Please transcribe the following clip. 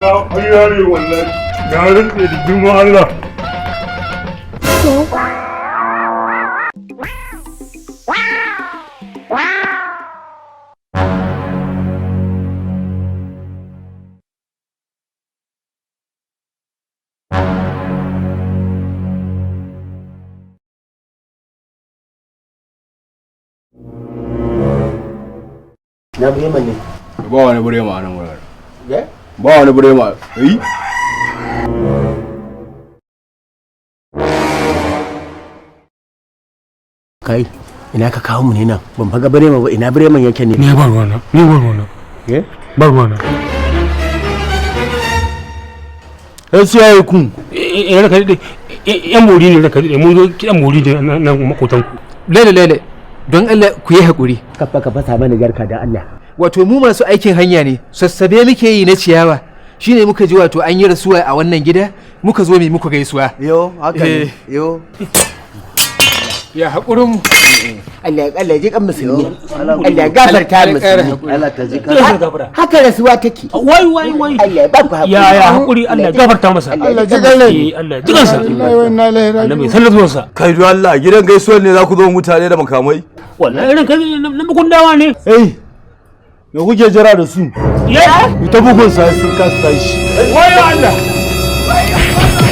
ƙarya ne wallahi. Na rantse da girman Allah. Na Burema ne. Ba wani Burema a nan wurare. Ya? Ba wani Burema. Kai, ina ka kawo mu ne nan? Ban faga Burema ba, ina Bureman yake ne? Ni bar wannan. Eh? Bar wannan. Sai yayi kun. Ranka dade. Yan mori ne ranka dade. Mun zo kidan mori ne nan makotan ku. Lele. Don Allah ku yi haƙuri. Ka fasa mana garka da Allah. Wato mu masu aikin hanya ne, sassabe muke yi na ciyawa. Shine muka ji wato an yi rasuwa a wannan gida, muka zo mai muku gaisuwa. Yo, haka ne. Yo. Ya haƙurin mu. Allah ji kan musulmi. Allah gafarta musulmi. Allah ta ji kan. Haka rasuwa take. Wai. Allah ba ku haƙuri. Ya haƙuri Allah gafarta masa. Allah ji kan rai. Allah ji kansa. Allah mai sanar zuwansa. Kai do Allah gidan gaisuwar ne za ku zo mutane da makamai. Wallahi irin kai na bukundawa ne. Me kuke jira da su? Ya. Ita bugun sa sun kasa tashi. Wai Allah.